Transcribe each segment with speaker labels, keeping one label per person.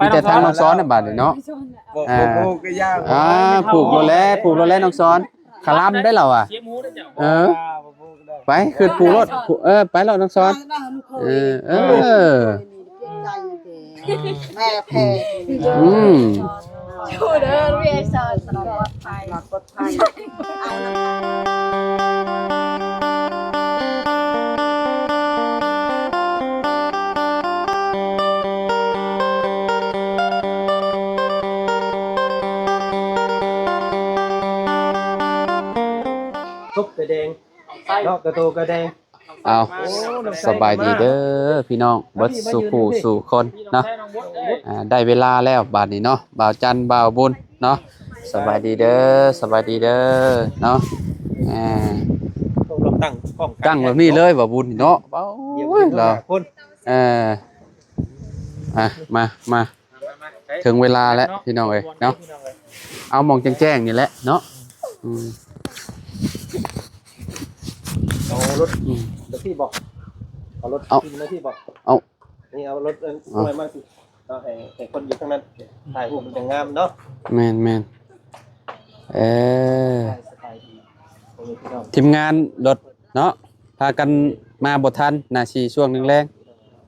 Speaker 1: มีแต่ทางน้องซ้อนน่ะบาดนี่เนาะ
Speaker 2: ก็ยาก
Speaker 1: ผูกโลแลน้องซ้อนคลำได้แล้วอ่ะไปขึ้นผูกรถไปแล้วน้องซ้อน
Speaker 3: แม่แพ้
Speaker 4: ชูเด้อเรียกสอนปลอดภัย
Speaker 2: ทุบกระแดงนอกกระโตกระแดง
Speaker 1: เอาสบายดีเด้อพี่น้องเบิดสู่ผู้สู่คนเนาะได้เวลาแล้วบาดนี้เนาะบ่าวจันทร์บ่าวบุญเนาะสบายดีเด้อเนาะ
Speaker 2: เราตั้งกล้อง
Speaker 1: ตั้งแบบนี้เลยบ่บุญเนาะเอ้ยเหรอมาถึงเวลาแล้วพี่น้องเอ้ยเนาะเอามองแจ้งๆนี่แหละเนาะ
Speaker 2: เอารถที่บอกเอารถกินมาที่บอกนี่เอารถอะไรมาสิเอาให้คนอยู่ข้างนั้นถ่ายรูปมันจะงามเนาะ
Speaker 1: แม่นทีมงานรถเนาะพากันมาบ่ทันนาชีช่วงนึงแรง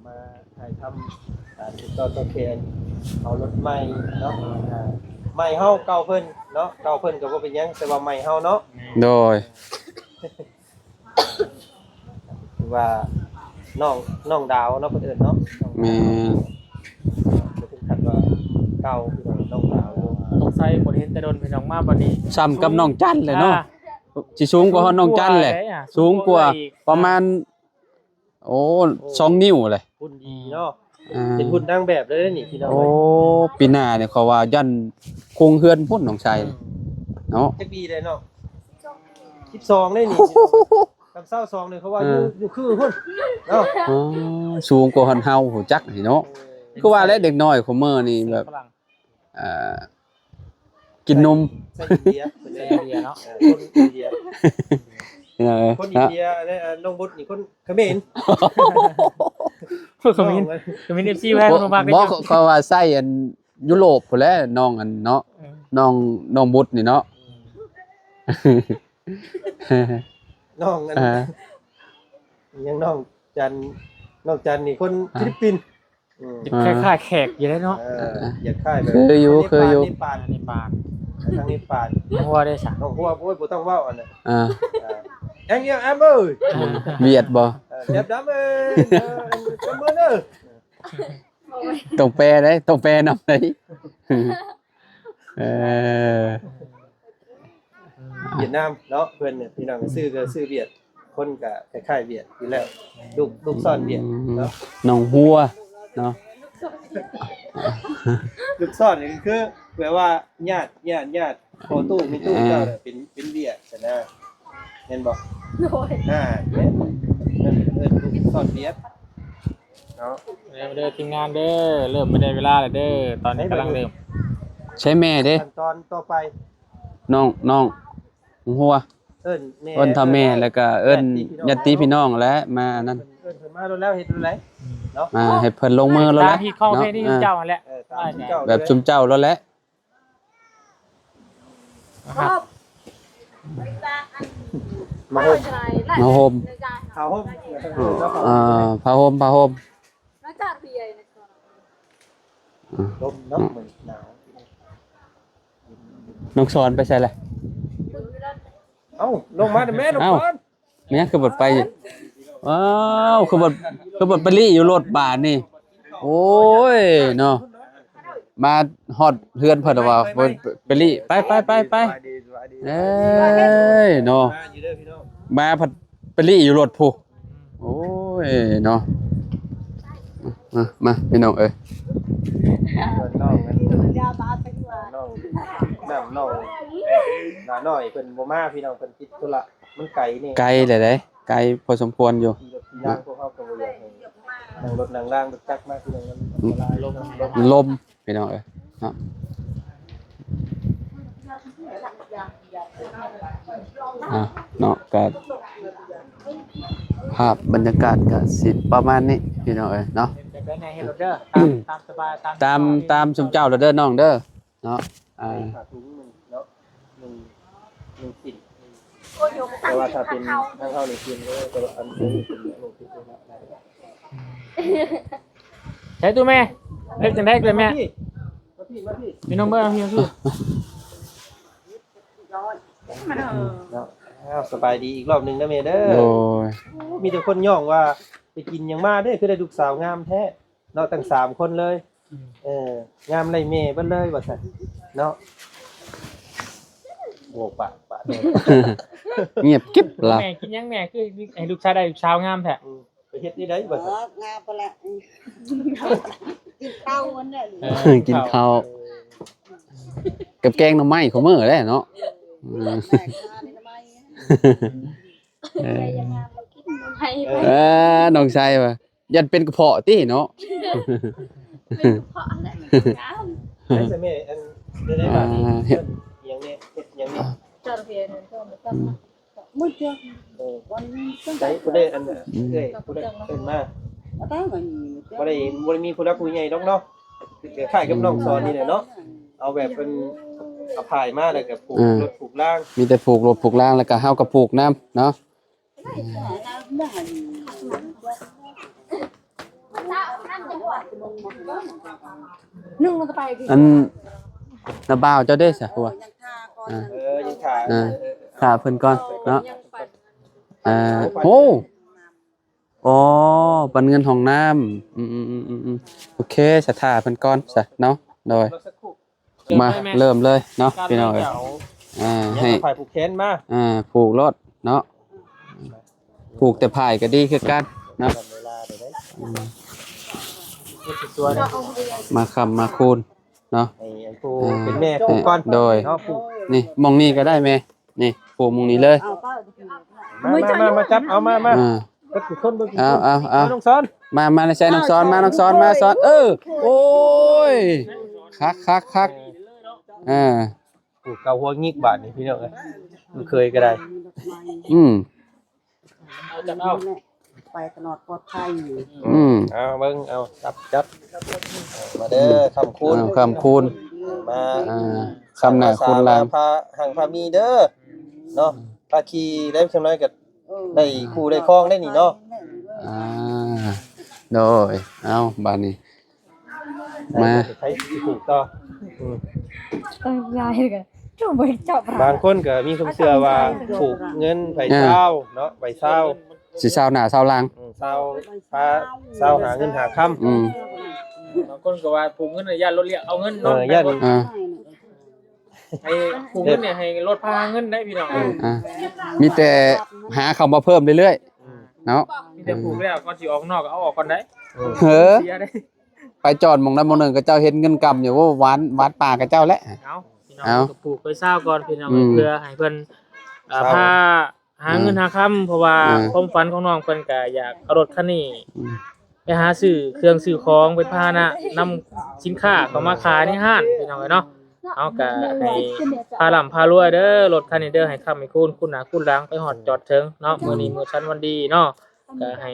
Speaker 2: มาถ่ายทำติดต่อตัวเคนเอารถใหม่เนาะใหม่เฮาเก่าเพิ่นเนาะเก่าเพิ่นก็บ่เป็นหยังแต่ว่าใหม่เฮาเนาะ
Speaker 1: โดย
Speaker 2: ว่าน้องดาวเนาะเพิ่นเอิ้นเนาะ
Speaker 1: แม่
Speaker 2: ถึงขั้นว่าเก่าคือน้องดาว
Speaker 5: ต้องใส่บ่เห็นแต่โดนพี่น้องมาบัดนี้
Speaker 1: ซ้ำกับน้องจันเลยเนาะสิสูงกว่าน้องจันแหละสูงกว่าประมาณ2 นิ้วเลย
Speaker 2: หุ่นดีเนาะเป็นหุ่นนางแบบเลยนี่พี่น้อง
Speaker 1: ปีหน้าเนี่ยเขาว่ายันคงเฮือนพุ่นน้องชายเนาะ
Speaker 2: จักปีเลยเนาะ12เลยนี่คำเศร้า2เลยเขาว่าอยู่คือพุ่นเนาะ
Speaker 1: สูงกว่าเฮาหูจักนี่เนาะคือว่าแล้วเด็กน้อยของมื้อนี่แบบกินนม
Speaker 2: ใส่เบียร์เนาะคนอินเดียน้องบุตรนี่คนเขมร
Speaker 5: เขมร FC ให้คนมาก
Speaker 1: บ่เขาว่าใส่อันยุโรปพุ่นแหละน้องอันเนาะน้องบุตรนี่เนาะ
Speaker 2: น้องอันยังน้องจันนี่คนฟิลิปปินส์
Speaker 5: คล้ายๆแขกอยู่แล้วเนาะ
Speaker 2: อยากค่ายแบบ
Speaker 1: เคยอยู่
Speaker 5: ในป่า
Speaker 2: ทางนี้ป่าน
Speaker 5: หัวได้ซะ
Speaker 2: น้องหัวโอ้ยบ่ต้องเว้าอันน่ะยังเอ้เอ้ย
Speaker 1: เวียดบ่
Speaker 2: เจ็บดำเอ้ยจำมือเด้อ
Speaker 1: ต้องแปลได้ต้องแปลนำได้
Speaker 2: เวียดนามเนาะเพิ่นเนี่ยพี่น้องซื้อเวียดคนก็คล้ายๆเวียดอยู่แล้วลูกซ่อนเวียดเนาะ
Speaker 1: น้องหัวเนาะ
Speaker 2: ลูกซ่อนนี่คือแปลว่าญาติพอตู้มีตู้เจ้าน่ะเป็นเวียดซะนะเห็นบ่โอ้ยเนี่ยนั่นลูกซ่อนเวียดเนาะ
Speaker 5: เด้อทีมงานเด้อเริ่มไม่ได้เวลาแล้วเด้อตอนนี้กำลังเริ่ม
Speaker 1: ใช้แม่เด้
Speaker 2: ขั้นตอนต่อไป
Speaker 1: น้องหัวเอิ้นทำแม่แล้วก็เอิ้นญาติพี่น้องและมานั่น
Speaker 2: เอิ้นมาแล้วเฮ็ดอะไรเนาะ
Speaker 1: ให้เพิ่นลงมือแล้วแหละ
Speaker 5: ที่เข้าเพนี่เจ้าแหละ
Speaker 1: แบบชุมเจ้าแล้วแหละ
Speaker 2: มา
Speaker 1: โฮม
Speaker 2: ผ้าห่ม
Speaker 1: ผ้าห่ม
Speaker 2: ลมเนาะเหมือนหนาว
Speaker 1: น้องสอนไปใส่เลย
Speaker 2: ลงมาแม่ลงก่อน
Speaker 1: เนี่ยคือบทไปว้าวคือบทไปลี่อยู่รถบาทนี่โอ้ยเนาะมาฮอดเฮือนเพิ่นว่าไปลี่ไปเอ้ยเนาะมาผัดไปลี่อยู่รถผู้โอ้ยเนาะมาพี่น้องเอ้ย
Speaker 2: น้องหน่อยเพิ่นบ่มาพี่น้องเพิ่นติดธุระมันไกลนี่
Speaker 1: ไกลเลยเด้ไกลพอสมควรอยู่
Speaker 2: ย่างพวกเฮาก็บ่อยากให้นั่งรถนั่งล่างรถจักรมาพี่น้อง
Speaker 1: มันลมพี่น้องเอ้ยเนาะเนาะก็ภาพบรรยากาศก็สิประมาณนี้พี่น้องเอ้ยเนาะ
Speaker 5: ได้ในเฮลเดอร์ตามสบาย
Speaker 1: ตามสมเจ้าเด้อน้องเด้อเนาะ
Speaker 2: ขาดทุนมันเนาะ1กินแต่ว่าถ้าเป็นทางเข้าในกินก็จะอันนี้เป็นโลกที่เป็นได้
Speaker 5: ใช้ตัวแม่เล็กจังได้เลยแม่
Speaker 2: มาพี่
Speaker 5: มีน้องเบอร์พี่พี่
Speaker 2: เนาะสบายดีอีกรอบนึงนะเมเด้อ
Speaker 1: โอ้ย
Speaker 2: มีแต่คนย่องว่าไปกินอย่างมาเด้อคือได้ลูกสาวงามแท้เนาะตั้ง3คนเลยงามไรเมย์เบิ่นเลยว่าซั่นเนาะโอ้ปะ
Speaker 1: เงียบกิ๊บล่ะ
Speaker 5: แม่กินยังแม่คือให้ลูกชายได้ลูกสาวงามแท้
Speaker 2: ไปเฮ็ดนี่ได้บ่ซั่น
Speaker 3: งาไปละกินข้าวมันเนี่ย
Speaker 1: กินข้าวกับแกงหน่อไม้ของมื้อแหละเนาะน้องชายว่ายันเป็นกระเพาะติเนาะ
Speaker 2: ไอ้ซะแม่อันได้บาดนี้เฮ็ดหยังเนี่ยเฮ็ดหยังเนี่ย
Speaker 3: มื้อเที่ยงวันนี้
Speaker 2: ได้ผู้ได้อันเอ้ยผู้ได้เอิ้นมา
Speaker 3: ได้มัน
Speaker 2: บ่ได้มีผู้รักผู้ใหญ่ดอกเนาะคล้ายกับน้องสอนนี่แหละเนาะเอาแบบเป็นเอาพายมาแล้วก็ผูกรถผูกล่าง
Speaker 1: มีแต่ผูกรถผูกล่างแล้วก็เฮาก็ผูกน้ำเนาะอันน้าบ่าวเจ้าเด้ซะหัว
Speaker 2: ยังขา
Speaker 1: ถ้าเพิ่นก่อนเนาะโอ้อ๋อปันเงินห้องน้ำโอเคสะท่าเพิ่นก่อนซะเนาะโดยมาเริ่มเลยเนาะพี่น้องให้
Speaker 2: พายผูกแขนมา
Speaker 1: ผูกรถเนาะผูกแต่พายก็ดีคือกันเนาะมาคำมาคูณเนาะ
Speaker 2: เป็นแม่ผูกก่อน
Speaker 1: โดยนี่มองนี่ก็ได้แม่นี่ผูกมองนี้เลย
Speaker 2: มาจับเอามาก็คือคนบ่กิน
Speaker 1: เอา
Speaker 2: น้องซ้อน
Speaker 1: มาใส่น้องซ้อนมาน้องซ้อนมาซ้อนโอ้ยคัก
Speaker 2: ผูกเกาหัวงิกบาดนี่พี่น้องเอ้ยมันเคยก็ได้
Speaker 5: เอา
Speaker 3: ไปตลอดปลอดภัย
Speaker 2: เอาเบิ่งเอาจับมาเด้อคำคูณมา
Speaker 1: คำหน้าคูณหลัง
Speaker 2: พาหังพามีเด้อเนาะพาขี่ได้จังได๋ก็ได้คู่ได้ครองได้นี่เนาะ
Speaker 1: โดยเอาบาดนี้มา
Speaker 2: ใช้ผูกต่
Speaker 4: อยายกันจุ่มไปจับบ
Speaker 2: างคนก็มีความเชื่อว่าผูกเงินไผเช้าเนาะไผเช้า
Speaker 1: สิเช้าหน้าเช้าหลัง
Speaker 2: เช้าพาเช้าหาเงินหาค่ำ
Speaker 5: บางคนก็ว่าผูกเงินญาติรถเรียกเอาเงินเนาะ
Speaker 2: ญาติ
Speaker 5: ให้ผูกเงินเนี่ยให้รถพาเงินได้พี่น้อง
Speaker 1: มีแต่หาเข้ามาเพิ่มเรื่อยๆเนาะ
Speaker 5: มีแต่ผูกแล้วก่อนสิออกนอกก็เอาออกก่อนได้
Speaker 1: ไปจอดหม่องนั้นหม่องนึงก็เจ้าเฮ็ดเงินกำอยู่ว่าหวานป่ากับเจ้าแหละ
Speaker 5: พี่น้องก็ผูกไปเช้าก่อนพี่น้องเพื่อให้เพิ่นพาหาเงินหาค่ำเพราะว่าความฝันของน้องเพิ่นก็อยากเอารถคันนี้ไปหาซื้อเครื่องซื้อของเป็นพาหนะนำสินค้าเข้ามาขายในห้างพี่น้องเนาะเอาก็ให้พาล่ำพารวยเด้อรถคันนี้เด้อให้ค้ำให้คุณหน้าคุณหลังไปฮอดจอดถึงเนาะมื้อนี้มื้อชั้นวันดีเนาะก็ให้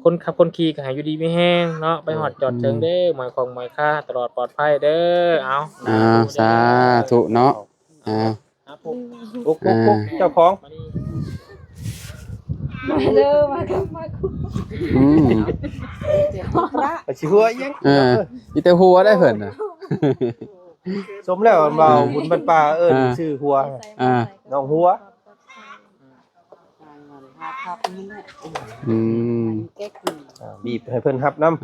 Speaker 5: คนขับคนขี่ก็ให้อยู่ดีมีแห้งเนาะไปฮอดจอดถึงเด้อหมายของหมายค่าตลอดปลอดภัยเด้อเอา
Speaker 1: สาธุเนาะ
Speaker 2: ปุ๊กเจ้าของ
Speaker 4: มาเด้อมาครับมาคุณ
Speaker 2: ไปสิหัวยัง
Speaker 1: มีแต่หัวได้เพิ่นน่ะ
Speaker 2: สมแล้วเบาบุญบรรปลาชื่อหัวน้องหัวบีบให้เพิ่นรับน้ำ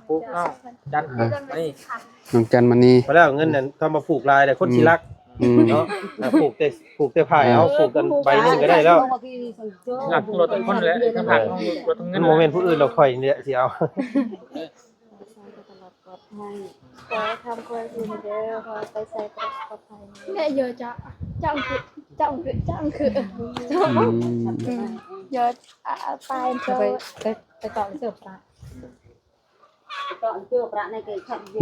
Speaker 5: ปุ๊บเนาะจันนี่
Speaker 1: น้องจันมานี่
Speaker 2: พอแล้วเงินนั้นเขามาผูกลายแต่คนสิรักเนาะผูกแต่พายเอาผูกกันใบนึงก็ได้แล้ว
Speaker 5: หลักรถคนแล้วทั้งผักรถทั้งเงิน
Speaker 2: โมเมนต์ผู้อื่นเราค่อยเนี่ยสิเอา
Speaker 4: ขอทำคนอื่นเด้อขอไปใส่ปลอดภัยแม่เยอะจังคือเยอะไปต่อเสิร์ฟปลา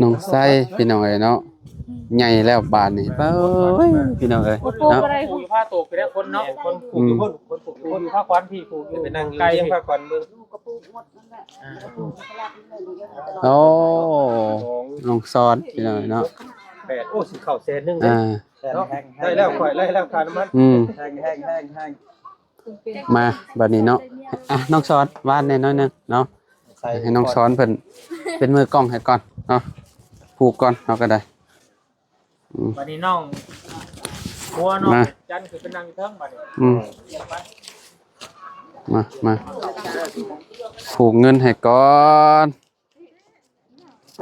Speaker 1: น้องไส้พี่น้องเอ้ยเนาะใหญ่แล้วบานนี่เป้ยพี่น้องเอ้ย
Speaker 5: ปลูก
Speaker 1: เนาะ
Speaker 5: อะไรปลูกผ้าตกไปแล้วคนเนาะ
Speaker 2: คนปลูกอยู่คนคนปลูกอยู่
Speaker 5: ค
Speaker 2: คน น
Speaker 5: ผ้าควันพี่ปลูกอยู่
Speaker 2: ไปนั่งอยู่
Speaker 5: ไกล
Speaker 2: เลี้ยงผ้าก่อนเบิ่ง
Speaker 1: โอ้
Speaker 2: สอง
Speaker 1: น้องซ้อนพี่น้องเอ้ยเนาะ
Speaker 2: แปดโอ้สิเข้าแสนหนึง
Speaker 1: อ่า
Speaker 2: เนาะได้แล้วข่อยได้แล้วค่าน้ำมัน
Speaker 1: อืม
Speaker 2: แห้ง
Speaker 1: มาบัดนี้เนาะอ่ะน้องซ้อนวาดแน่น้อยหนึงเนาะ
Speaker 2: ใส่
Speaker 1: ให้น้องซ้อนเพิ่นเป็นมือกล้องให้ก่อนเนาะผูกก่อนเอาก็ได้อืม
Speaker 5: บัดนี้น้องหัวน้อง
Speaker 1: มา
Speaker 5: จันคือเป็นนางอยู่เทิงบัดนี้
Speaker 1: อืมมาผูกเงินให้ก่อน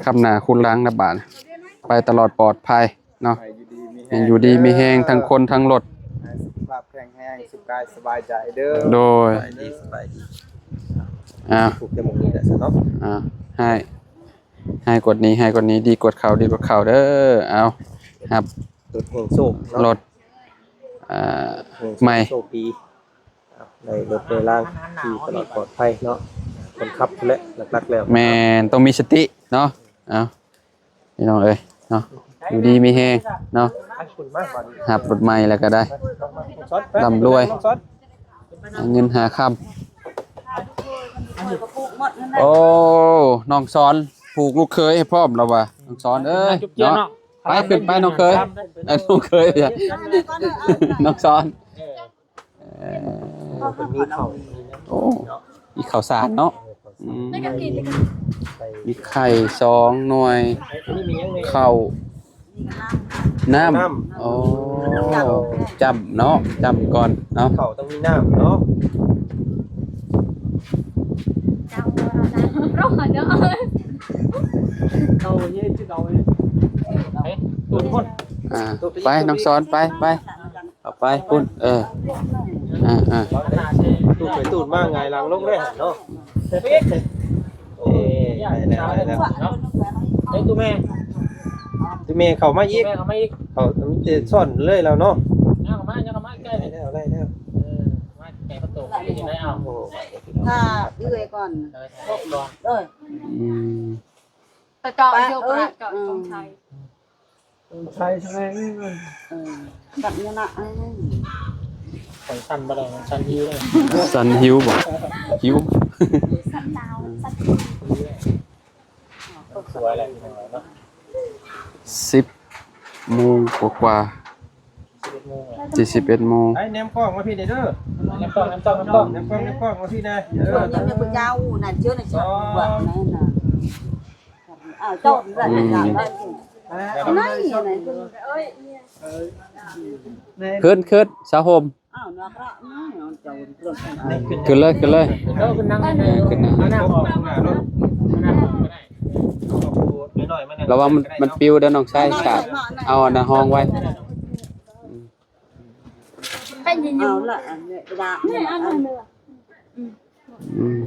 Speaker 1: คำหน้าคุณล้างนะบาทไปตลอดปลอดภัยเนาะยังอยู่ดีมีแฮงทั้งคนทั้งรถ
Speaker 2: สุขภาพแข็งแรงสุขกายสบายใจเด้อ
Speaker 1: โดย
Speaker 2: สบายดี
Speaker 1: ป
Speaker 2: ปลูกจมูกนี่แหละซะเนาะ
Speaker 1: ให้กดนี้ให้กดนี้ดีกดเข่าดีกดเข่าเด้อเอาครับ
Speaker 2: รถแห่งโชคเนาะ
Speaker 1: รถใหม่
Speaker 2: โชคดีในรถในล่างที่ตลอดปลอดภัยเนาะคนขับและหลักๆแล้ว
Speaker 1: แมนต้องมีสติเนาะเอาพี่น้องเอ้ยเนาะอยู่ดีมีแฮงเนาะ
Speaker 2: ขอบคุณมากก่อน
Speaker 1: หับรถใหม่แล้วก็ได้ ร่ำรวย หาเงินหาคำโอ้น้องสอนผูกลูกเคยให้พร้อมแล้วว่ะน้องสอนเอ้ย
Speaker 5: จุ๊บเจียว
Speaker 1: เนาะ
Speaker 5: เนาะ
Speaker 1: ไปขึ้นไปน้องเคย ลูกเคยเนี่ยน้องสอน
Speaker 2: คนมีเข่า
Speaker 1: โอ้มีข้าวสารเนาะอืม
Speaker 4: ไม่กับกินเลย
Speaker 1: มีไข่2หน่วย
Speaker 2: นี่มียังไง
Speaker 1: ข้าวน้ำโอ้จำเนาะจำก่อนเนาะ
Speaker 2: เข่าต้องมีน้ำเนาะ
Speaker 4: เราหาเนาะ
Speaker 5: เอาเยอะที่เราเนี่ยเฮ้ยตัวทุกคน
Speaker 1: ไปน้องสอนไปเอาไปพุ่น
Speaker 5: ขนาดเช่
Speaker 2: ตูดไปตูดมากไงหลังลงได้หันเนาะได้แล้ว
Speaker 5: เนาะเฮ้ยตัวแม่
Speaker 2: ที่เมย์เข่ามาอีก
Speaker 5: แม่เขาไม่อีก
Speaker 2: เข่าจะซ่อนเลยแล้วเนาะ
Speaker 5: ย่างเขามาใกล้เลย
Speaker 2: ได้แล้ว
Speaker 5: มาแก่ประตูที่ไหนเอา
Speaker 2: โอ้
Speaker 3: ถ้าเอื้อยก่อน
Speaker 5: ครบร้อน
Speaker 3: เอ้ย
Speaker 4: แต่เจาะโยกระเจาะตรงไทย
Speaker 2: ใช่
Speaker 3: แบบนี้นะ
Speaker 5: ของสั้นบ่ได้ของสั้นยิ้วเลย
Speaker 1: สันหิวบ่หิว
Speaker 4: สันดาวสัน
Speaker 5: สวยอะไรเนาะ
Speaker 1: 10 โมงกว่า
Speaker 5: 11 โมง
Speaker 1: 41 โมง
Speaker 2: ไอ้แนมกล้องมาพี่เด้อ
Speaker 5: น้ำต้อง
Speaker 2: แนมกล้องมาพี่นะ
Speaker 3: ยังไม่เป็นยาวน่ะเชื่อในชาติว่าไหนน่ะเจ้าแบบนี้ได้ไหนไหน
Speaker 1: ขึ้นสาโฮม
Speaker 3: นักละเจ้าเรื่อง
Speaker 1: ขึ้นเลย
Speaker 5: ขึ้นนั่งนั่งออกนั่งออกก็ได้
Speaker 1: ระวังมันปิวเด้อน้องชายขาดเอาอันน่ะห้องไว้
Speaker 4: เป็นยินอยู่
Speaker 3: เอาละเนี่ยดา
Speaker 4: เนี่ยอันนั้นเลย
Speaker 1: อืม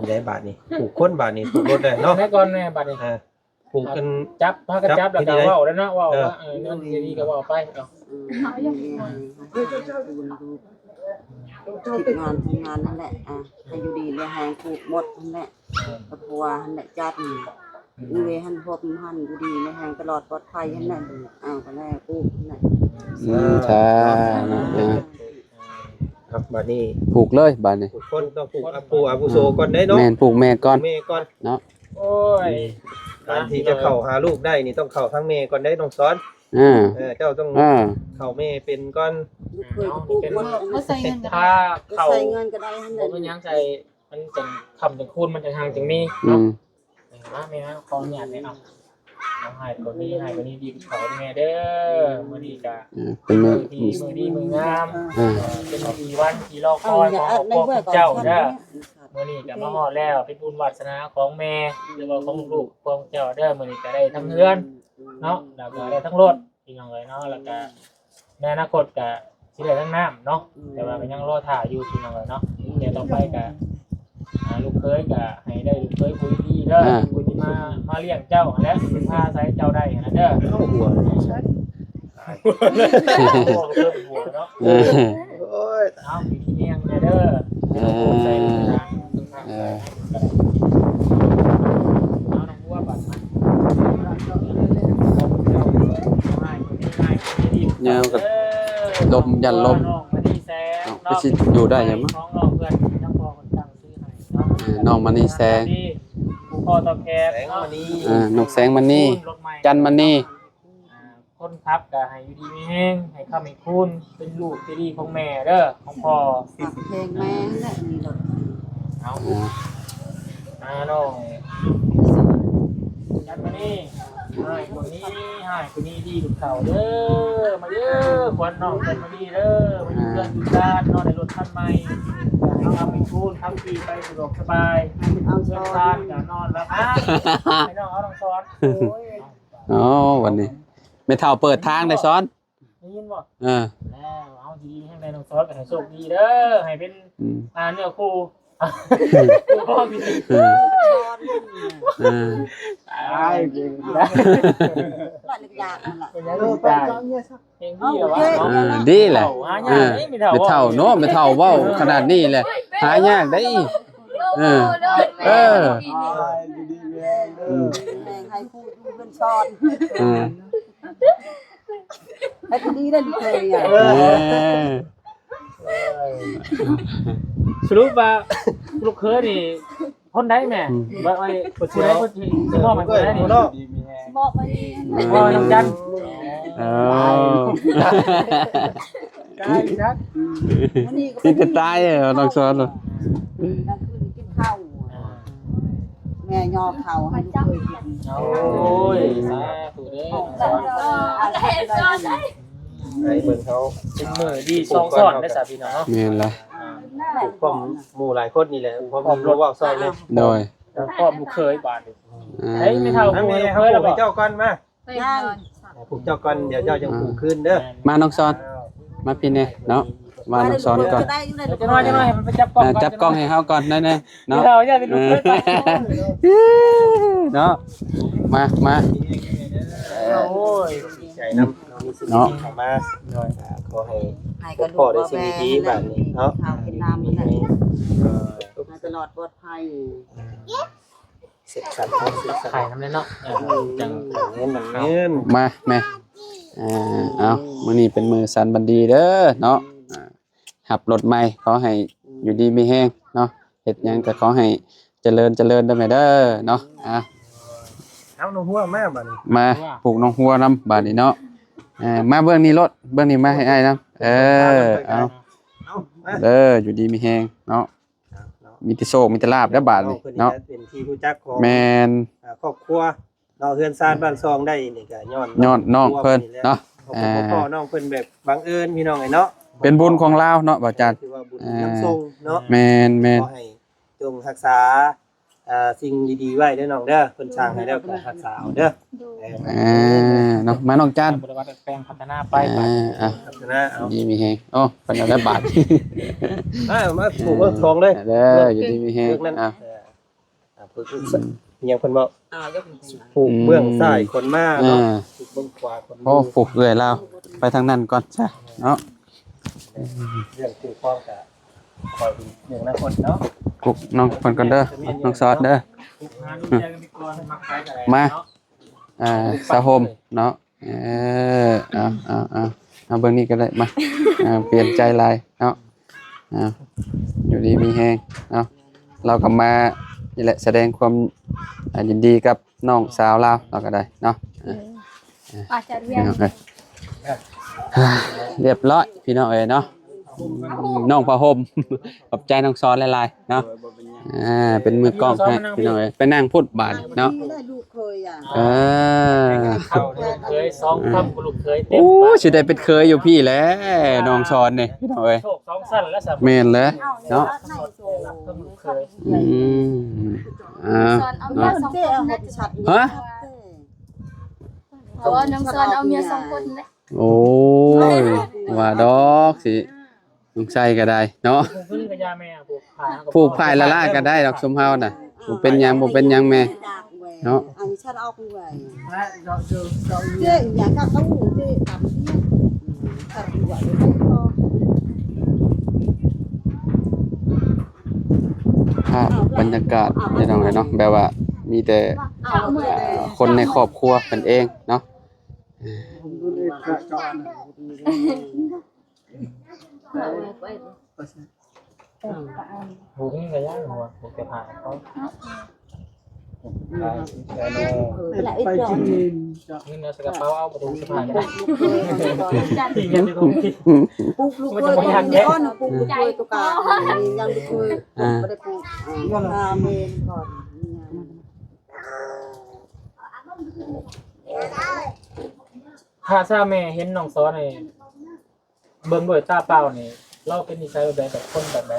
Speaker 2: ได้บาทนี่ผูกค้นบาทนี่ผูกรถได้เนาะ
Speaker 5: แม่ก่อนแม่บัดนี้
Speaker 2: ผูกกัน
Speaker 5: จับพากันจับแล้วก็เว้าแล้วเนาะเว้าว่านั่นดีก็เว้าไปเอา
Speaker 3: ติดงานทำงานนั่นแหละให้อยู่ดีเลยแหงผูกหมดนั่นแหละกระปัวนั่นแหละจัดนี่เวหันพบหันอยู่ดีเลยแหงตลอดปลอดภัยนั่นแหละก็แน่ผูกนั่นแหละ
Speaker 1: ค่ะ
Speaker 2: ครับบาทนี้
Speaker 1: ผูกเลยบาดนี้
Speaker 2: ผูกค้นต้องผูกอาบุโซก่อนได้เนาะ
Speaker 1: แม่นผูกแม่ก่อน
Speaker 2: เมย์ก่อน
Speaker 1: เนาะ
Speaker 5: โอ้ย
Speaker 2: การที่จะเข้าหาลูกได้นี่ต้องเข้าทั้งเมย์ก่อนได้ต้องซ้อน เจ้าต้องเข้าเมย์เป็นก่อน
Speaker 3: เคยผูกหมด
Speaker 4: มาใส่เงินกัน
Speaker 5: ถ้าเขา
Speaker 3: ใส่เงินก็ได้ทั้ง
Speaker 5: ผ
Speaker 3: นั้
Speaker 5: ม
Speaker 3: น
Speaker 5: มันยังใส่มันจังคำจังคูณมันจังห่างจังนี้
Speaker 1: อื
Speaker 5: เนาะ
Speaker 1: ม
Speaker 5: มาแม่ฮะขออนุญาตแนะนำเอาให้คนนี้ให้คนนี้ดีเขาแม่เด้อมื้อนี้ก็
Speaker 1: เป็นแม่
Speaker 5: มือดีมืองาม
Speaker 1: อ่า
Speaker 5: เป็นปีวันที่รอคอยของพ่อเจ้าเด้อมื้อนี้ก็มาฮอดแล้วเป็นบุญวาสนาของแม่หรือว่าของลูกของเจ้าเด้อมื้อนี้ก็ได้ทั้งเรือนเนาะแล้วก็ได้ทั้งรถพี่น้องเอ้ยเนาะแล้วก็ในอนาคตก็สิได้ทั้งน้ำเนาะแต่ว่าก็ยังรอถ่าอยู่พี่น้องเอ้ยเนาะเดี๋ยวต่อไปก็ลูกเคยก็ให้ได้ลูกเคยคุยดีเด้อคุยที่มาเลี้ยงเจ้าและพาใส่เจ้าได้นะเด้อ
Speaker 2: เข้าหัว
Speaker 5: หัวเนาะ
Speaker 2: โอ้ย
Speaker 5: เอาอยู่ที่เนียงเด้อใส่
Speaker 1: ลมยันลม
Speaker 5: น้องมานี่แซง
Speaker 1: ไปสิอยู่ได้ยังมั้ง
Speaker 5: น้องน้องเพื่อนทั้งพ่อคนตั้งชื่อให้เนาะ
Speaker 1: น้องมานี่แสง
Speaker 5: ผู้พ่อตอบแทน
Speaker 2: แสง
Speaker 5: เนาะ
Speaker 2: มานี่
Speaker 1: นกแสงมันนี่
Speaker 5: รถใหม่
Speaker 1: จันมันนี่
Speaker 5: คนขับก็ให้อยู่ดีมีแห้งให้ข้ามีคุณเป็นลูกที่ดีของแม่เด้อของพ่อ
Speaker 3: ฝากเพลงแม่นั่นแหละมีรถ
Speaker 5: เอาน้องจันมานี่ให้คนนี้ให้คนนี้ดีลูกเขาเด้อมาเด้อควันน้องจันมานี่เด้อมาอยู่เพื่อนอยู่ด้านนอนในรถคันใหม่ให้ข้ามีคุณขับขี่ไปสะดวกสบาย
Speaker 3: เอา
Speaker 5: เพื่
Speaker 3: ช้
Speaker 5: อ
Speaker 3: อน
Speaker 5: บ้าน
Speaker 3: น
Speaker 5: ก็นอนแล้วนะให้น้องเอาน้องซ้อน
Speaker 3: โอ้ย
Speaker 1: อ๋อวันนี้ไม่เท่าเปิดทางได้ซ้อน
Speaker 5: ได้ยินบ่
Speaker 1: อ่า
Speaker 5: แล้วเอาดีให้แม่น้องซ้อนก็ให้โชคดีเด้อให้เป็น
Speaker 1: อืม
Speaker 5: เนื้อคู่พ่อพี่
Speaker 1: อ่า
Speaker 3: ช้อนนั่นน่ะ
Speaker 1: อ่า
Speaker 5: ตายจริงนะ
Speaker 3: บ้านเล็กยากนั่นแหละ
Speaker 5: เป็นยังไงตายเพลงดีเหรอวะ
Speaker 1: ดีแหละ
Speaker 5: หายากไม่เท่า
Speaker 1: ไม่เท่าเนาะไม่เท่าเว้าขนาดนี้แหละหายากได้เออ
Speaker 3: แม่ให้พูดดูเป็นช้อน
Speaker 1: อืม
Speaker 3: ให้คนนี้ได้ดีเลยอ่ะ
Speaker 1: เออ
Speaker 5: สรุปว่าลูกเคยนี่คนได้แม่ว่าไอ้คนที่ได้คนที่พ่อมันคนได้นี่
Speaker 3: บอกไปดี
Speaker 5: พ่อน้องจัน
Speaker 1: เออ
Speaker 5: ได้นะ
Speaker 3: วันนี้ก็
Speaker 1: ที่จะตายน้องซ้อน
Speaker 3: กลางคืนกินข้าวแม่ยอข้าวให้ลูกเคยกิน
Speaker 5: โอ้ยสาธุเด้อ
Speaker 3: อะไรได้
Speaker 2: ไอ้เบิ่งเขา
Speaker 5: เป็นมือดีสองซ้อนได้สาพี่น้องเนาะ
Speaker 1: แม่นละ
Speaker 2: ผมหมู่หลายคนนี่แหละผมรู้ว่าซอยเลย
Speaker 1: โดย
Speaker 5: แล้วพ่อลูกเคยบาด
Speaker 1: อ่า
Speaker 5: เฮ้ยไม่เท่า
Speaker 2: นั่น
Speaker 5: กู
Speaker 2: แม่
Speaker 5: ลูก
Speaker 2: เขา
Speaker 5: เคยแล้ว
Speaker 2: ปลู
Speaker 5: บ่
Speaker 2: กเจ้าก้อนมา
Speaker 3: ย่าง
Speaker 2: ปลูกเจ้าก้อนเดี๋ยวเจ้าจะปลูกขึ้นเด้อ
Speaker 1: มาน้องซ้อนมาพี่เนี่ยเนาะมาน้องซ้อนก่อน
Speaker 3: ได้อยู่ได้
Speaker 5: จะน้อยจะน้อยมันไปจับกล้อง
Speaker 1: จับกล้องให้เฮาก่อนได้ๆ
Speaker 5: เนาะ
Speaker 1: เนาะ
Speaker 5: เราอย่าเป็นลูกเคยไป
Speaker 1: เนาะมา
Speaker 5: โอ้ย
Speaker 2: ดีใจน้ำน้องมีสิ่งดีเข้ามาขอให้
Speaker 3: ให้กระดูกว่าแม่ข้าวกินน้ำนี่แหละให้ตลอดปลอดภัย
Speaker 2: เสร็จสับเขาเสร็จสับ
Speaker 5: ไข่น้ำเล่นเนาะจัง
Speaker 2: เงินมันเงิน
Speaker 1: มาแม่เอามื้อนี้เป็นมื้อสันบันดีเด้อเนาะขับรถใหม่ขอให้อยู่ดีมีแฮงเนาะเฮ็ดหยังก็ขอให้เจริญเด้อแม่เด้อเนาะ
Speaker 2: เอาหนูหัวแม่บัดนี้
Speaker 1: มาปลูกน้องหัวนำบาดนี้เนาะมาเบื้องนี้รถเบื้องนี้มาให้อ้ายนำเอา
Speaker 2: เอามา
Speaker 1: เด้ออยู่ดีมีแฮงเนาะมีแต่โชคมีแต่ลาบแล้วบาดนี้เนาะ
Speaker 2: เป็นที่รู้จักของ
Speaker 1: แม่น
Speaker 2: ครอบครัวเราเฮือนซานบ้านซองได้นี่ก็ย้อน
Speaker 1: น้องเพิ่นเนาะ
Speaker 2: พ่อน้องเพิ่นแบบบังเอิญพี่น้องไอ้เนาะ
Speaker 1: เป็นบุญของลาวเนาะบ่าวจัน
Speaker 2: ถือว่าบุญน้ำทรงเนาะ
Speaker 1: แม่น
Speaker 2: ขอให้จงรักษาสิ่งดีๆไว้เด้อน้องเด้อเพิ่นสร้างให้แล้วก็รักษาเอาเด้อ
Speaker 1: เนาะมาน้องจัน
Speaker 5: บริวารแปลงพัฒนาไป
Speaker 2: ครับนะเอา
Speaker 1: ดีมีแฮงโอ้เพิ่นเอาได้บาท
Speaker 2: มาปลูกเมืองทองเลย
Speaker 1: เด้ออยู่ดีมีแฮง
Speaker 2: เลือกนั่น
Speaker 1: อ่ะ
Speaker 2: ปลูกยังเพิ่นบอก
Speaker 3: ยก
Speaker 2: ปลูกเบื้องซ้ายคนมาเนาะ
Speaker 1: อ่า
Speaker 2: ปลูกเบื้องขวาคน
Speaker 1: โอ้ปลูกเอื้อยลาวไปทางนั้นก่อนจ้ะเนาะ
Speaker 2: เรื่องปลูกพร้อมกับคอยเป็นเรื่องอนาคตเนาะ
Speaker 1: ปลูกน้องเพิ่นก่อนเด้อน้องซอสเด้อ มาสาโฮมเนาะเอาเบิ่งนี้ก็ได้มาเปลี่ยนใจลายเนาะอยู่ดีมีแฮงเนาะเราก็มานี่แหละแสดงความยินดีกับน้องสาวเราเราก็ได้เนาะ
Speaker 4: อาจจะเรียน
Speaker 1: เรียบร้อยพี่น้องเอ๋ยเนาะน้องผ้าห่มขอบใจน้องซ้อนหลายๆเนาะเป็นมือกล้องให้พี่น้องเอ๋ยไปนั่งพูดบาดเนาะ
Speaker 3: ได้ลูกเคยอ่ะ
Speaker 5: เข้าเคยสองคำลูกเคยเต็ม
Speaker 1: โอ้
Speaker 5: ปาก
Speaker 1: สิได้เป็นเคยอยู่พี่แหล้วน้องซ้อนนี่พี่น้องเอ๋ย
Speaker 5: โชคสองสั้นและสาม
Speaker 1: แม่นเลยเนาะ
Speaker 5: ลูกเคย
Speaker 4: สอนเอาเมียสองคนนะ
Speaker 1: ฮะ
Speaker 4: เพราะว่าน้องสอนเอาเมียสองคนนะ
Speaker 1: โอ้ยว่าดอกสิลุงใส่ก็ได้เนาะ
Speaker 5: พึ่งกับยาแม่
Speaker 1: ผูกพายละล่าก็ได้ดอกสมเฮาน่ะบ่เป็นหยังบ่เป็นหยังแม่เนาะ
Speaker 3: อันนี้ฉันเอาไปไว้เจ๊อยากกับเขาเจ๊ทำเนี่ยทำไหวไม่พอ
Speaker 1: ภาพบรรยากาศพี่น้องเอ๋ยเนาะแบบว่ามีแต่คนในครอบครัวกันเองเนาะ
Speaker 5: ผูกนี่ก็ยากหัวผูกแต่ผ่าเขา
Speaker 3: lại ít rồi
Speaker 5: นี่เนื้อสกระเป๋าเอาผูกสะพานก็ได้ที่เงินที่ถูกที่
Speaker 3: Puk lu kue con puk lu kue tu ka yang di kue pada puk amin kon
Speaker 5: ถ้าซาแม่เห็นน้องซ้อนนี่เบิ่งด้วยตาเปล่านี่เราเป็นนิสัยแบบคนแบบไหน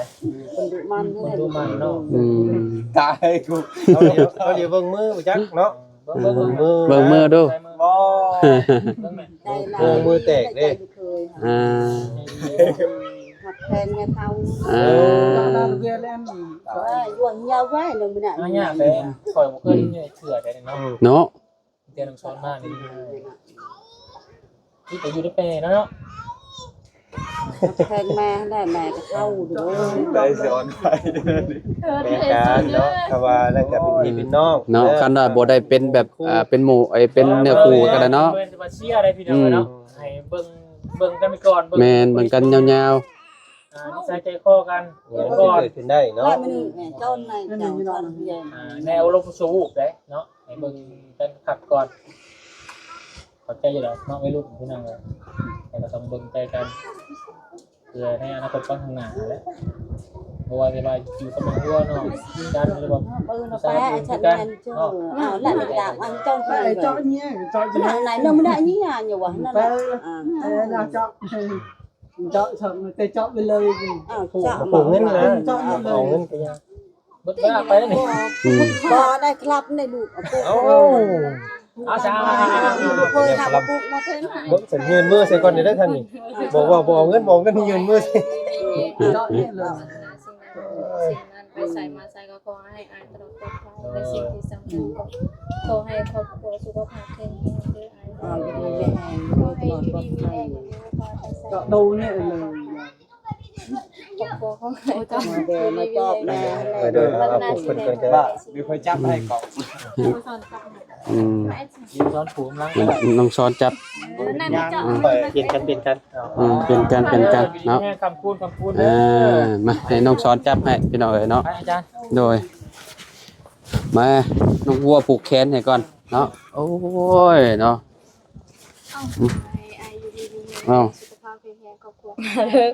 Speaker 3: penduk man
Speaker 5: คนดูมันเนาะ
Speaker 2: ตายกูเอาเดี๋ยวเบิ่งมือไปจักเนาะ
Speaker 5: เบิ่งมือ
Speaker 1: เบิ่งมือดู
Speaker 2: บ่
Speaker 3: đây là
Speaker 2: mưa tẹt đi.
Speaker 1: อ่า
Speaker 3: mặt khen nghe thâu
Speaker 1: อ่า
Speaker 3: yuan nhau quá đừng bên
Speaker 5: อัน
Speaker 3: này
Speaker 5: นี้แต่ข่อยบ่เคยเนี่ยเชื่อได้เนาะ
Speaker 1: เนาะ
Speaker 5: เตียนน้องซ้อนมากนี่ที่ไปอยู่ได้เป็นเนาะ
Speaker 3: khen mẹ này mẹ cái thâu rồi
Speaker 2: ได้สอนไปแม่การเนาะถ้าว่าแล้วก็เป็นพี่เป็นน้อง
Speaker 1: เนาะคันว่าบ่ได้เป็นแบบเป็นหมู่เป็นเนื้อคู่กันเนาะ
Speaker 5: เบิ่งว่าเชียร์ได้พี่น้องเนาะให้เบิ่งกันไปก่อน
Speaker 1: แม่นเบิ่งกันยาว
Speaker 5: นิสัยใจคอกัน
Speaker 2: เนี่ยมัน
Speaker 5: ก่อน
Speaker 2: เกิดขึ้นได้เนาะ
Speaker 3: lại mình nè con này chẳng con về
Speaker 5: แนวลมสูบได้เนาะให้เบิ่งกันขับก่อนเข้าใจอยู่แล้วเนาะไม่รู้พี่น้องเลยแต่ก็ต้องเบิ่งใจกันเพื่อในอนาคตข้างหน้าแหละเพราะว่าเวลาอยู่กับมันหัวเนาะดันหรือว่า
Speaker 3: bự nó bé trận này chưa lại mình đạp ăn trong này cho nhé cho này nó mới đại nhí à nhiều quá nó
Speaker 6: là chọn xong rồi chọn bên lời
Speaker 2: ผูกเงินนะเอาเงินไปยัง
Speaker 5: เบิดเวลาไปแล้วนี่
Speaker 3: bò đây club này đủ
Speaker 2: เอ้า
Speaker 5: เอาจ้า
Speaker 3: phơi thằng bụng nó thế này
Speaker 2: เบิ่งสัญยืนมือใส่ก่อนเด้อท่านนี่บอกว่าบ่เอาเงินบ่เอาเงินยืนมือใส่
Speaker 6: chọn nhé là
Speaker 4: ไปใส่มาใส่ก็ขอให้อายตลอดปลอดภัยและสิ่งที่สำคัญก็ขอให้ครอบครัวสุขภาพแข็งแรงด้วยอายขอให้อยู่ดีมีแรงขอให้ใส่
Speaker 6: chọn đâu nhé là
Speaker 4: ครอบครัวของอายก็
Speaker 3: về nó chọn nè
Speaker 2: ไปเด้อเอาผูกเพิ่นก่อนก็ได้
Speaker 7: มีคนจับให้เกาะ
Speaker 1: อืม
Speaker 5: ยืนซ้อนผูกลัง
Speaker 1: น้องซ้อนจับ
Speaker 4: นั่นจะ
Speaker 2: ไปเปลี่ยนกันเอา
Speaker 1: เป็นกันเนาะ
Speaker 5: คำพูด
Speaker 1: มาให้น้องซ้อนจับให้พี่น้องเอ้ยเนาะ
Speaker 5: ไปอาจารย์
Speaker 1: โดยมาน้องวัวผูกแขนให้ก่อนเนาะโอ้ยเนาะ
Speaker 4: ให้อายอยู่ดีมีแรง
Speaker 1: เอ้า
Speaker 4: สุขภาพแข็งแรงครอบครัว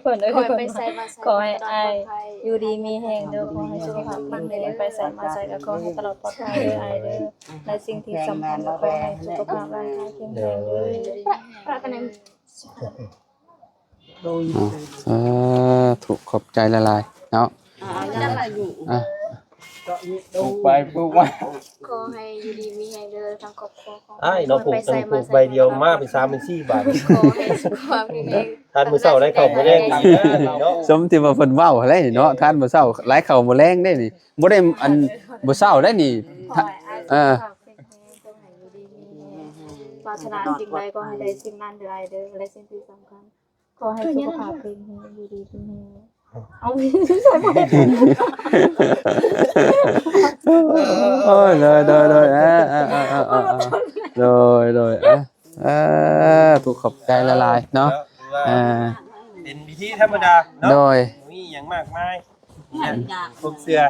Speaker 8: คนเอ้ย
Speaker 4: ขอ
Speaker 8: คน
Speaker 4: ไปใส่มาใส่
Speaker 8: ขอให้อาย
Speaker 4: ตลดปลดภัย
Speaker 8: อยู่ดีมีแหงเด้อขอให้สุขภาพแข็งแรงไปใส่มาใส่ก็ขอให้ตลอดปลอดภัยเด้ออายเด้อในสิ่งที่สำคัญก็ขอให้สุขภาพร่างกายแข็งแรงเด้อ
Speaker 4: ปรารถนา
Speaker 6: đôi
Speaker 1: ถูกขอบใจละลายเนาะ
Speaker 3: chắc là đủ
Speaker 1: อ่ะ
Speaker 6: chọn nhé
Speaker 7: ปลู
Speaker 6: đâu
Speaker 7: กไปปลูกมา
Speaker 4: ขอให้อยู่ดีมีแรงเด้อทั้งครอบครัวของ
Speaker 2: อ้ายเนาะผูกต้องผูกใบเดียวมาเป็น3เป็น4บาท
Speaker 4: ขอให้สุขภาพแข็งแรง
Speaker 2: ทานมื้อเช้าได้ข้าวมื้อแลงอีกเนาะ
Speaker 1: สมที่ว่าเพิ่นเว้าอะไรเนาะท่านบ่เช้าหลายเข้าบ่แรงได้นี่บ่ได้อันบ่เช้าได้นี่
Speaker 4: ขอให้อายสุขภาพแข็งแรงจงให้อยู่ดีมีแรงปรารถนาสิ่งใดก็ให้ได้สิ่งนั้นเด้ออายเด้อและสิ่งที่สำคัญขอให้สุขภาพแข็งแรงอยู่ดีมีแรงเอาใส่บ่ได้
Speaker 1: โอ้ยเลยถูกขอบใจละลายเนาะ
Speaker 2: เป็นพิธีธรรมดาเนาะ
Speaker 1: โดย
Speaker 2: มีหยังมากมายพวกเสื้อ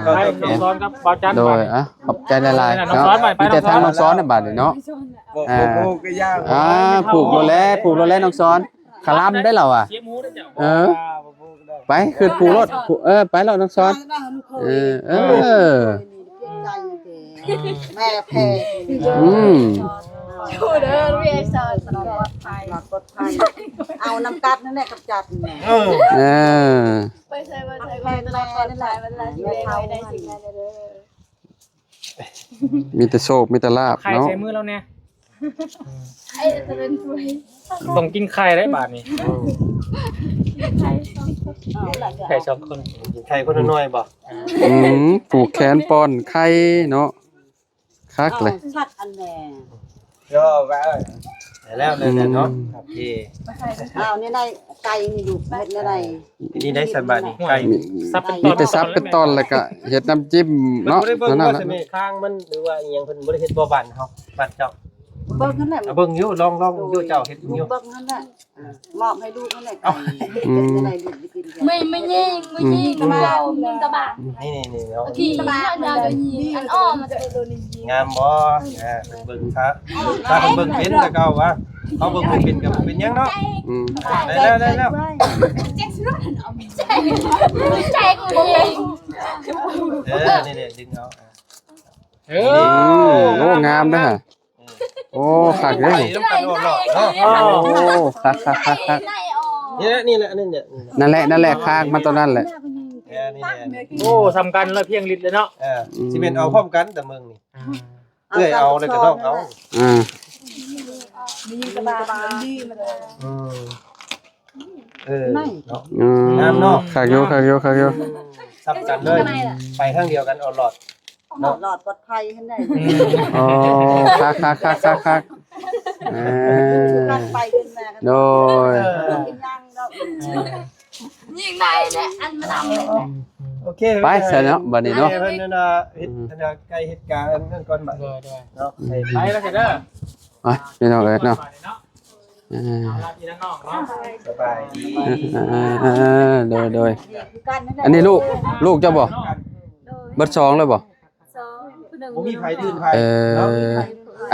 Speaker 2: ก็
Speaker 5: ให้
Speaker 2: ต้อง
Speaker 5: น้องซ้อนกับบอจัน
Speaker 1: โด
Speaker 5: ไป
Speaker 1: ยขอบใจละลาย
Speaker 5: น้อง
Speaker 1: เนาะ
Speaker 5: ซ้อนไป
Speaker 1: มีแต่
Speaker 5: น้องซ้อน
Speaker 1: ทางน้องซ้อนในบัดนี่เนาะ
Speaker 7: บอกปลูกก็ยาก
Speaker 1: ผูกโลแลน้องซ้อนคลำได้เหรออ่ะ
Speaker 5: เสียหมูได้จ้ะ
Speaker 1: เออไปขึ้นผูกรถไปแล้วน้องซ้อนเออ
Speaker 3: mẹ phè
Speaker 4: อยู่เด้อเรียกสอนตลอดปลอดภัย
Speaker 3: là con thay ao năm cắt nó này cặp chặt này
Speaker 1: เออ
Speaker 4: ไปใส่มาใส่ก็ตลอดปลอดภัยเวลาอยู่ได้สิ่งนั้นเด้อ
Speaker 1: มีแต่โชคมีแต่ลาบ
Speaker 5: ไข่
Speaker 1: เนาะ
Speaker 5: ใส่มือเราเนี่ย
Speaker 4: ไอ้จะเป็นถ้วย
Speaker 5: ต้องกินไข่ได้บาทนี่
Speaker 4: ไข่สอง
Speaker 5: ไข่สองคน
Speaker 2: ใครคนน้อยบ่
Speaker 1: ผูกแขนป้อนไข่เนาะคักเลย
Speaker 3: sắt ăn nè
Speaker 7: ย่อไปเอ้ย
Speaker 2: แล้วเลยเนาะโอเค
Speaker 3: ao như này cay như đủ hết như này
Speaker 2: นี่ได้สันบาทนี่ไก่
Speaker 5: ซับเป็นต
Speaker 1: มี
Speaker 5: อน
Speaker 1: แต่ซับเป็นตอนแล้วก็เฮ็ดน้ำจิ้ม
Speaker 2: เนาะ
Speaker 1: เนาะ
Speaker 2: บ่ได้เบิ่ง
Speaker 1: นั่น
Speaker 2: ว่า
Speaker 1: น่ะ
Speaker 2: สิมีข้างมันหรือว่าอีหยังเพิ่นบ่ได้เฮ็ดบ่บั่นเฮาบั่นเจ้า
Speaker 3: เบิ่งนั่นแหละ
Speaker 2: เบิ่งอยู่ลองอยู่เจ้าเฮ็ดอยู่
Speaker 3: เบิ่งนั่นแหละมอบให้ลูกนั่นแหละไก่จะได้ลูกไปกินกัน
Speaker 8: ไม่ยิงกระเป๋ายิงกระบะ
Speaker 2: นี่เอา
Speaker 8: ขี่กระบะเดี๋ยวยิงอันอ้อมันจะโดนยิง
Speaker 2: งามบ่เบิ่งครับถ้าเบิ่งเป็นแต่เก่าว่าเขาเบิ่งบ่เป็นก็บ่เป็นหยังเนาะ
Speaker 1: อืม
Speaker 2: ได้แล้ว
Speaker 8: ใจกูเอง
Speaker 2: นี่ดึงเอา
Speaker 5: เอ
Speaker 1: โอ้งามเด้อฮะโอ้คักเด้อ
Speaker 2: ต้องกันออกเนาะ
Speaker 1: โอ้คัก
Speaker 2: นี่แหละ
Speaker 1: นั่นแหละคักมันตัวนั้นแหละ
Speaker 5: โอ้สำคัญแล้วเพียงลิตรเลยเนาะ
Speaker 2: สิเป็นเอาพร้อมกันแต่มึงนี่เอ้ยเอาเลยก็ต้องเอา
Speaker 8: ยิงกระบะดีมาเลย
Speaker 2: เนาะ
Speaker 1: งามเนาะคักอยู่
Speaker 2: ซับกันเลยไปทางเดียวกันเอาหลอด
Speaker 3: หลอดปลอดภัยให้ได้
Speaker 1: โอ้คัก
Speaker 3: กันไปกันมากัน
Speaker 1: โดย
Speaker 3: ยังเนาะ
Speaker 8: ยิงได้เนี่ยอันมาดำเลย
Speaker 2: โอเค
Speaker 1: ไปเสร็จแล้วบัดนี้เนาะ
Speaker 2: เพิ่นน่ะเฮ็ดใกล้เหตุการณ์นั่นก่อนบัดเนาะ
Speaker 5: ไปแล้วเสร็จเด้อ
Speaker 1: ไปพี่น้องเอ้ยเนาะ
Speaker 5: ลาพี่น้องเนาะ
Speaker 2: สบายดี
Speaker 1: โดยอันนี้ลูกเจ้าบ่เบิด2เลยบ่
Speaker 8: 2
Speaker 2: บ่มีไผดื้นไผ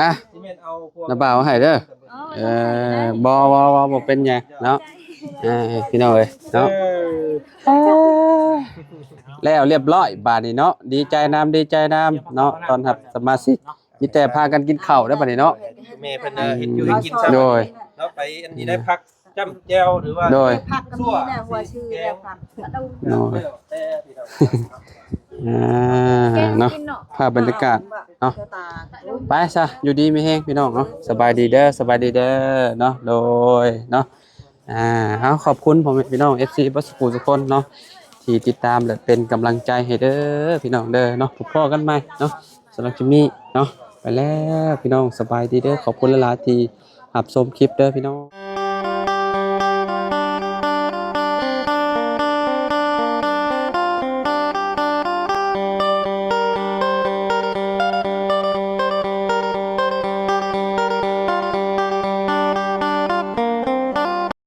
Speaker 1: อ่ะ
Speaker 2: สิแม่นเอาพวก
Speaker 1: น้าบ่าวให้เด้อบ่เป็นหยังเนาะพี่น้องเอ้ยเนาะแล้วเรียบร้อยบาดนี้เนาะดีใจนำเนาะตอนรับสมาชิกมีแต่พากันกินข้าวได้อบัดนี้เนาะ
Speaker 2: แม่เพิ่นเฮ็ดอยู่ให้กินซะ
Speaker 1: โดย
Speaker 2: เนาะไปอันนี้ได้พักจ้ำแจวหรือว่า
Speaker 1: โดย
Speaker 3: ผักก็มีนะหัวชื่อแล้วครับ
Speaker 1: โดยเนาะภาพบรรยากาศเนาะไปซะอยู่ดีมีแฮงพี่น้องเนาะสบายดีเด้อเนาะโดยเนาะเอาขอบคุณผมพี่น้อง FC บัสกูทุกคนเนาะที่ติดตามและเป็นกำลังใจให้เด้อพี่น้องเด้อเนาะพบกันใหม่เนาะสำหรับคลิปนี้เนาะไปแล้วพี่น้องสบายดีเด้อขอบคุณหลายๆที่รับชมคลิปเด้อพี่น้อง